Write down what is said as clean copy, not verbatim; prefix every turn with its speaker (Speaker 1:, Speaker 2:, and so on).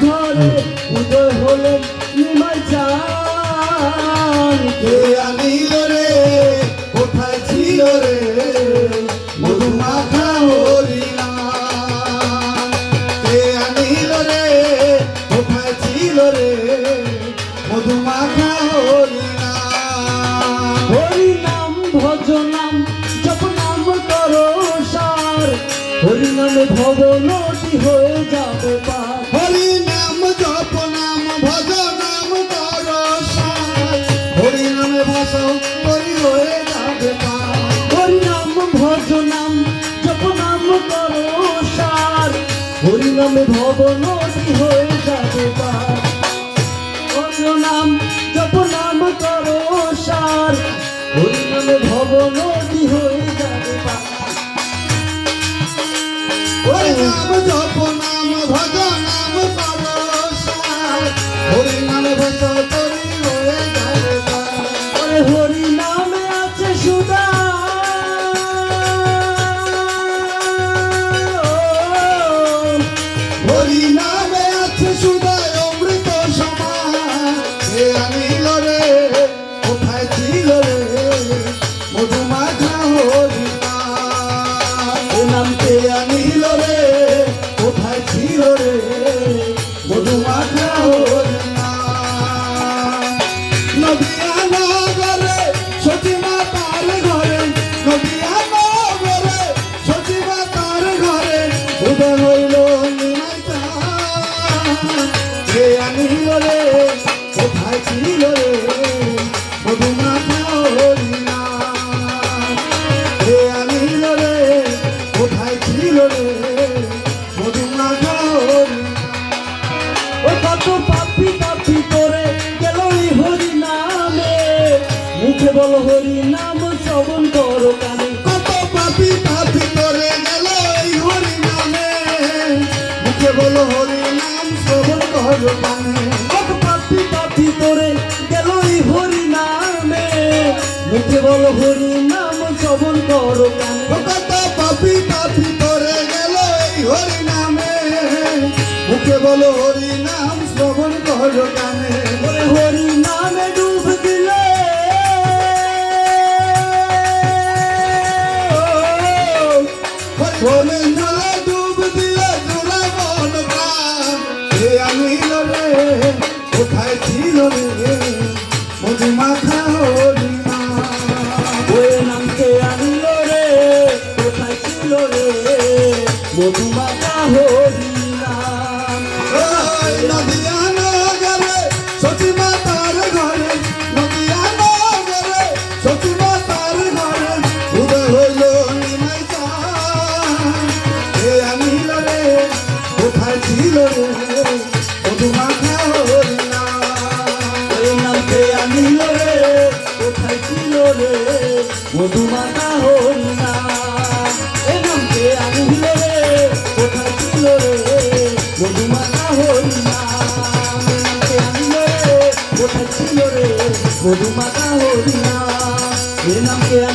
Speaker 1: ঘরে উদয় হলেন নিমাই চান।
Speaker 2: কে আনিল রে কোথায় ছিল রে মধুমাখা হরিনাম। কে আনিল রে কোথায় ছিল রে মধুমাখা হরিনাম।
Speaker 1: হরিনাম ভজ নাম জপ নাম করো সার, হরিনামে ভব নদী হয়ে যাবে পার।
Speaker 2: হরিনাম জপ নাম ভজ নাম কর সার, হরিনামে ভাষণ করি হয়ে যাবে পার।
Speaker 1: হরিনাম ভজ নাম জপ নাম করো সার, হরিনামে ভব নদী হয়ে যাবে পার। ভজ নাম জপ নাম করো সার, হরিনামে ভব নদী হয়ে যাবে পার।
Speaker 2: হরিনাম জপ নাম ভজ নাম কর সার, হরিনামে ভাষণ করি হয়ে যাবে পার।
Speaker 1: ওরে হরি নামে আছে সুধা,
Speaker 2: হরিনামে আছে সুধায় অমৃত সমান। কে আনিল রে কোথায় ছিল রে মধুমাখা হরিনাম।
Speaker 1: এ নাম
Speaker 2: কে আনিল রে কোথায় ছিল রে মধুমাখা হরিনাম। নদিয়া নগরে সচিমা তার ঘরে, নদিয়া নগরে সচিমা তার ঘরে উদয় হইল নিমাই চান। কে আনিল রে কোথায় ছিল রে মধুমাখা হরিনাম। কে আনিল রে কোথায় ছিল রে মধুমাখা হরিনাম।
Speaker 1: ও কত পাপি পাপি করে গেল এই হরি নামে, মুখে বল হরি নাম শ্রবণ করো কানে।
Speaker 2: কত পাপি পাপি করে গেল এই হরি নামে, মুখে বলো হরি নাম শ্রবণ কর কানে।
Speaker 1: কত পাপি পাপি করে গেল এই হরি নামে, মুখে বল হরি নাম শ্রবণ করো কানে।
Speaker 2: কত পাপি পাপি করে গেল এই হরি নামে, মুখে বলো হরি নাম শ্রবণ কর কানে।
Speaker 1: ওরে হরি নামে ডুব দিলে
Speaker 2: হরি জলে ডুব দিলে জোড়া মন প্রাণ। কে আনিল রে কোথায় ছিল রে মধুমাখা হরিনাম।
Speaker 1: ওই নামকে আনিল রে কোথায় ছিল রে মধুমাখা হরি নাম।
Speaker 2: ওই নদিয়া নগরে সচিমা তার ঘরে, নদিয়া নগরে সচিমা তার ঘরে উদয় হইল নিমাই চান। কে আনিল রে কোথায় ছিল রে মধুমাখা হরিনাম।
Speaker 1: ওই নামকে আনিল রে কোথায় ছিল রে মধুমাখা হরি নাম। এ নামকে আনিল রে